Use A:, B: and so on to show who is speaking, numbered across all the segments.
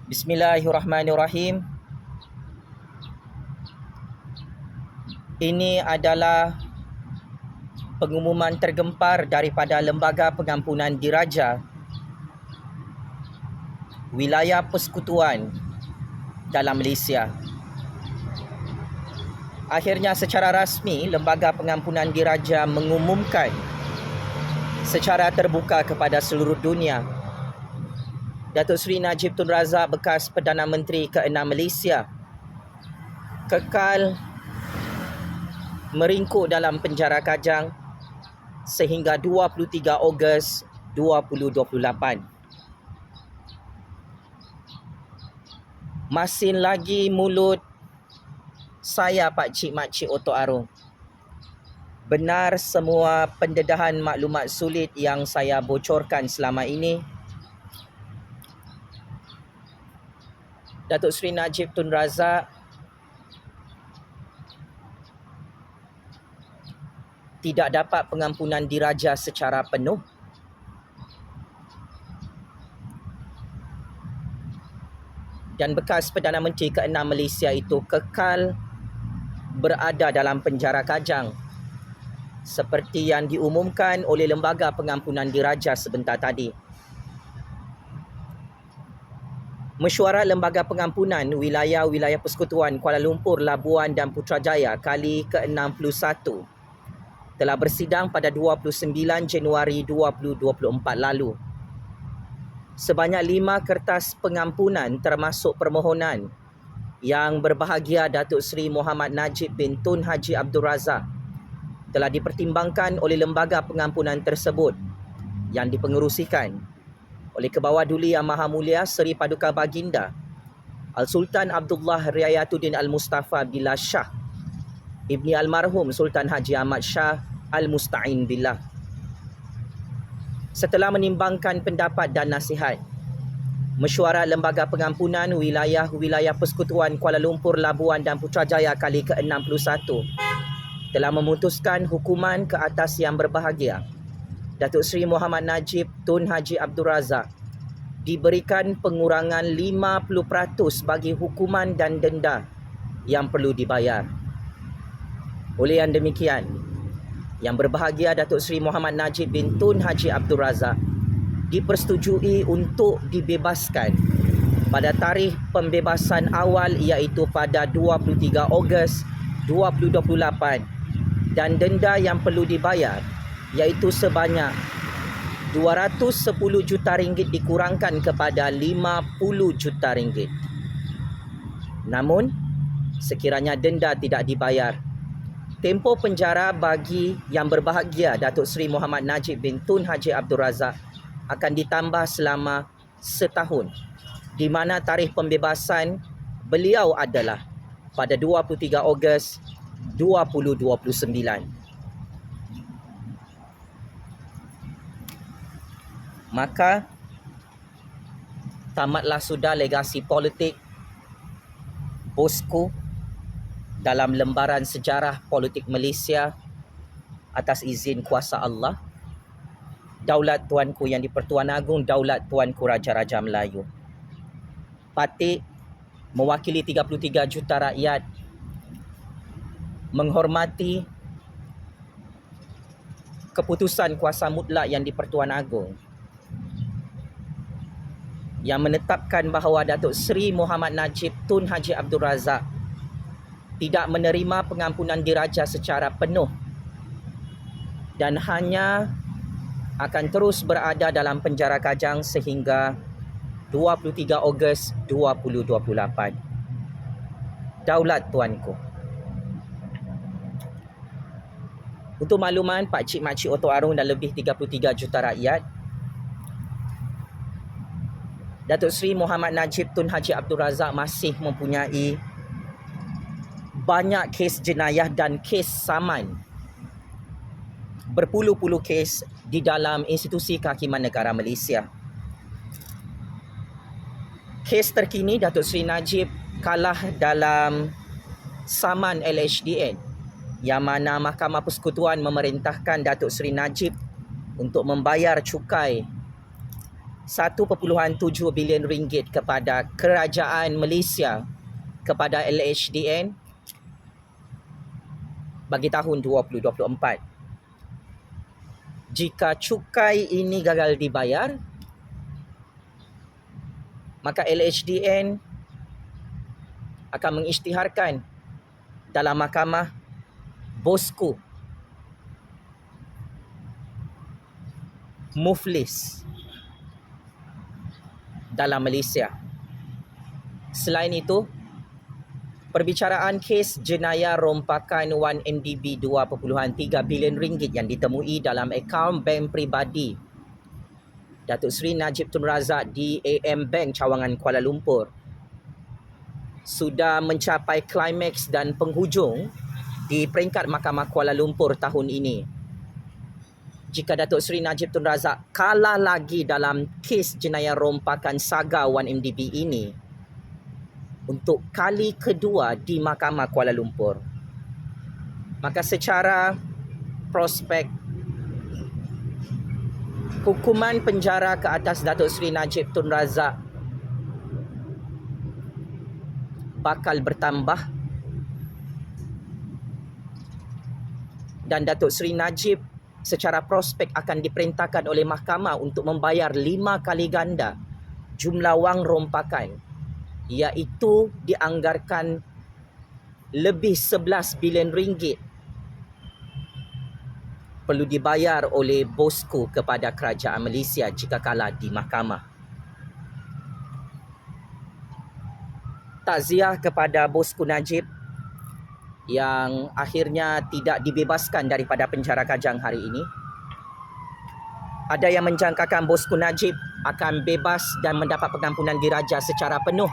A: Bismillahirrahmanirrahim. Ini adalah pengumuman tergempar daripada Lembaga Pengampunan Diraja Wilayah Persekutuan dalam Malaysia. Akhirnya secara rasmi Lembaga Pengampunan Diraja mengumumkan secara terbuka kepada seluruh dunia Datuk Seri Najib Tun Razak, bekas Perdana Menteri ke-6 Malaysia, kekal meringkuk dalam penjara Kajang sehingga 23 Ogos 2028. Masin lagi mulut saya pakcik-makcik Otok Arung. Benar semua pendedahan maklumat sulit yang saya bocorkan selama ini. Datuk Seri Najib Tun Razak tidak dapat pengampunan diraja secara penuh. Dan bekas Perdana Menteri ke-6 Malaysia itu kekal berada dalam penjara Kajang seperti yang diumumkan oleh Lembaga Pengampunan Diraja sebentar tadi. Mesyuarat Lembaga Pengampunan Wilayah-Wilayah Persekutuan Kuala Lumpur, Labuan dan Putrajaya kali ke-61 telah bersidang pada 29 Januari 2024 lalu. Sebanyak 5 kertas pengampunan termasuk permohonan yang berbahagia Datuk Seri Muhammad Najib bin Tun Haji Abdul Razak telah dipertimbangkan oleh Lembaga Pengampunan tersebut yang dipengerusikan oleh Kebawah Duli Yang Maha Mulia Seri Paduka Baginda Al-Sultan Abdullah Riayatuddin Al-Mustafa Billah Shah Ibni Almarhum Sultan Haji Ahmad Shah Al-Musta'in Billah. Setelah menimbangkan pendapat dan nasihat, Mesyuarat Lembaga Pengampunan Wilayah-Wilayah Persekutuan Kuala Lumpur, Labuan dan Putrajaya kali ke-61 telah memutuskan hukuman ke atas yang berbahagia Datuk Seri Muhammad Najib Tun Haji Abdul Razak diberikan pengurangan 50% bagi hukuman dan denda yang perlu dibayar. Oleh yang demikian, yang berbahagia Datuk Seri Muhammad Najib bin Tun Haji Abdul Razak dipersetujui untuk dibebaskan pada tarikh pembebasan awal iaitu pada 23 Ogos 2028 dan denda yang perlu dibayar iaitu sebanyak 210 juta ringgit dikurangkan kepada 50 juta ringgit. Namun, sekiranya denda tidak dibayar, tempoh penjara bagi yang berbahagia Datuk Seri Muhammad Najib bin Tun Haji Abdul Razak akan ditambah selama setahun, di mana tarikh pembebasan beliau adalah pada 23 Ogos 2029. Maka tamatlah sudah legasi politik bosku dalam lembaran sejarah politik Malaysia atas izin kuasa Allah. Daulat Tuanku Yang di-Pertuan Agong, Daulat Tuanku Raja-Raja Melayu. Patik mewakili 33 juta rakyat menghormati keputusan kuasa mutlak Yang di-Pertuan Agong yang menetapkan bahawa Datuk Seri Muhammad Najib Tun Haji Abdul Razak tidak menerima pengampunan diraja secara penuh dan hanya akan terus berada dalam penjara Kajang sehingga 23 Ogos 2028. Daulat Tuanku. Untuk makluman pakcik-makcik Otok Arung dan lebih 33 juta rakyat, Datuk Seri Muhammad Najib Tun Haji Abdul Razak masih mempunyai banyak kes jenayah dan kes saman, berpuluh-puluh kes di dalam institusi kehakiman negara Malaysia. Kes terkini Datuk Seri Najib kalah dalam saman LHDN yang mana Mahkamah Persekutuan memerintahkan Datuk Seri Najib untuk membayar cukai 1.7 bilion ringgit kepada kerajaan Malaysia kepada LHDN bagi tahun 2024. Jika cukai ini gagal dibayar, maka LHDN akan mengisytiharkan dalam mahkamah bosku muflis dalam Malaysia. Selain itu, perbicaraan kes jenayah rompakan 1MDB 2.3 bilion ringgit yang ditemui dalam akaun bank peribadi Datuk Seri Najib Tun Razak di AM Bank Cawangan Kuala Lumpur sudah mencapai klimaks dan penghujung di peringkat Mahkamah Kuala Lumpur tahun ini. Jika Datuk Seri Najib Tun Razak kalah lagi dalam kes jenayah rompakan saga 1MDB ini untuk kali kedua di Mahkamah Kuala Lumpur, maka secara prospek hukuman penjara ke atas Datuk Seri Najib Tun Razak bakal bertambah dan Datuk Seri Najib secara prospek akan diperintahkan oleh mahkamah untuk membayar 5 kali ganda jumlah wang rompakan, iaitu dianggarkan lebih 11 bilion ringgit perlu dibayar oleh bosku kepada kerajaan Malaysia jika kalah di mahkamah. Takziah kepada bosku Najib yang akhirnya tidak dibebaskan daripada penjara Kajang hari ini. Ada yang menjangkakan bosku Najib akan bebas dan mendapat pengampunan diraja secara penuh.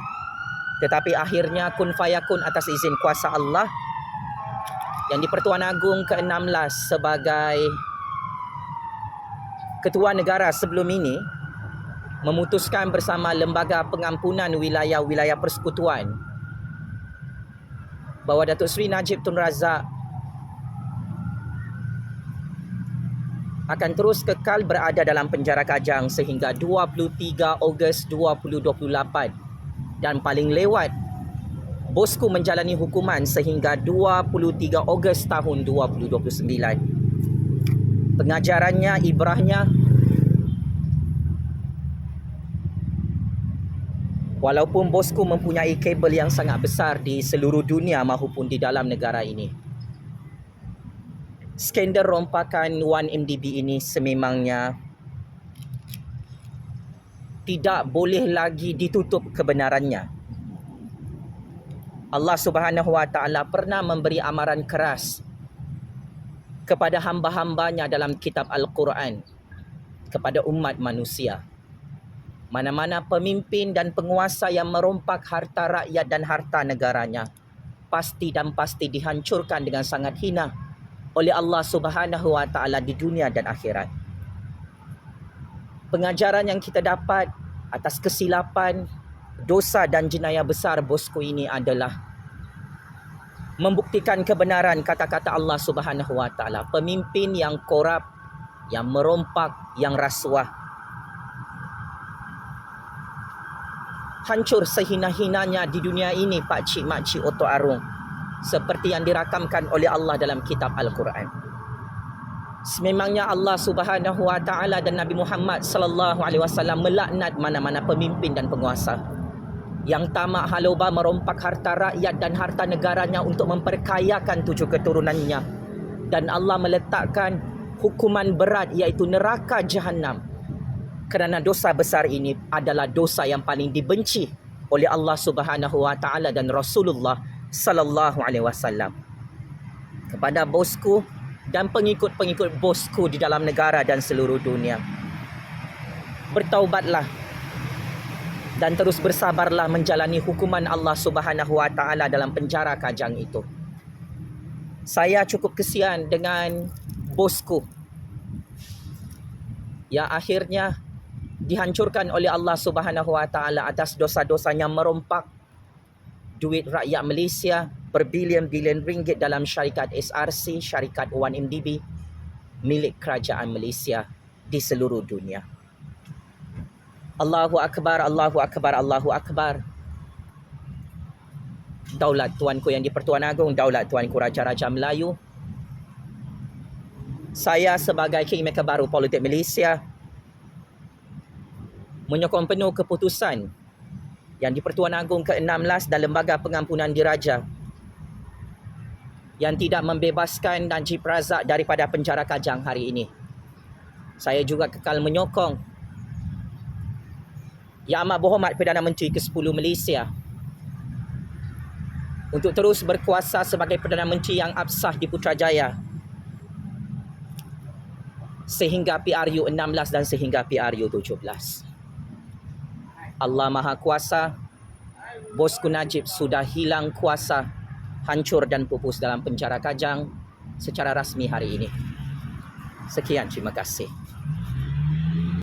A: Tetapi akhirnya kun fayakun atas izin kuasa Allah, yang di-Pertuan Agong ke-16 sebagai Ketua Negara sebelum ini memutuskan bersama Lembaga Pengampunan Wilayah-Wilayah Persekutuan bahawa Datuk Seri Najib Tun Razak akan terus kekal berada dalam penjara Kajang sehingga 23 Ogos 2028 dan paling lewat bosku menjalani hukuman sehingga 23 Ogos tahun 2029. Pengajarannya, ibrahnya, walaupun bosku mempunyai kabel yang sangat besar di seluruh dunia maupun di dalam negara ini, skandal rompakan 1MDB ini sememangnya tidak boleh lagi ditutup kebenarannya. Allah Subhanahu Wa Taala pernah memberi amaran keras kepada hamba-hambanya dalam kitab Al-Quran kepada umat manusia. Mana-mana pemimpin dan penguasa yang merompak harta rakyat dan harta negaranya pasti dan pasti dihancurkan dengan sangat hina oleh Allah Subhanahu Wa Taala di dunia dan akhirat. Pengajaran yang kita dapat atas kesilapan, dosa dan jenayah besar bosku ini adalah membuktikan kebenaran kata-kata Allah Subhanahu Wa Taala. Pemimpin yang korup, yang merompak, yang rasuah, hancur sehina-hinanya di dunia ini pakcik makcik otok arung, seperti yang dirakamkan oleh Allah dalam kitab Al-Quran. Sememangnya Allah Subhanahu Wa Taala dan Nabi Muhammad sallallahu alaihi wasallam melaknat mana-mana pemimpin dan penguasa yang tamak haloba merompak harta rakyat dan harta negaranya untuk memperkayakan 7 keturunannya, dan Allah meletakkan hukuman berat iaitu neraka jahanam kerana dosa besar ini adalah dosa yang paling dibenci oleh Allah Subhanahu Wa Taala dan Rasulullah sallallahu alaihi wasallam. Kepada bosku dan pengikut-pengikut bosku di dalam negara dan seluruh dunia, bertaubatlah dan terus bersabarlah menjalani hukuman Allah Subhanahu Wa Taala dalam penjara Kajang itu. Saya cukup kesian dengan bosku yang akhirnya dihancurkan oleh Allah Subhanahu Wa Taala atas dosa-dosanya merompak duit rakyat Malaysia berbilion-bilion ringgit dalam syarikat SRC, syarikat 1MDB milik kerajaan Malaysia di seluruh dunia. Allahu Akbar, Allahu Akbar, Allahu Akbar. Daulat Tuanku yang di-Pertuan Agong, daulat Tuanku Raja-Raja Melayu. Saya sebagai Kingmaker baru Politik Malaysia menyokong penuh keputusan yang di-Pertuan Agong ke-16 dan Lembaga Pengampunan Diraja yang tidak membebaskan Najib Razak daripada penjara Kajang hari ini. Saya juga kekal menyokong Yang Amat Berhormat Perdana Menteri ke-10 Malaysia untuk terus berkuasa sebagai Perdana Menteri yang absah di Putrajaya sehingga PRU 16 dan sehingga PRU 17. Allah Maha Kuasa, bosku Najib sudah hilang kuasa, hancur dan pupus dalam penjara Kajang secara rasmi hari ini. Sekian, terima kasih.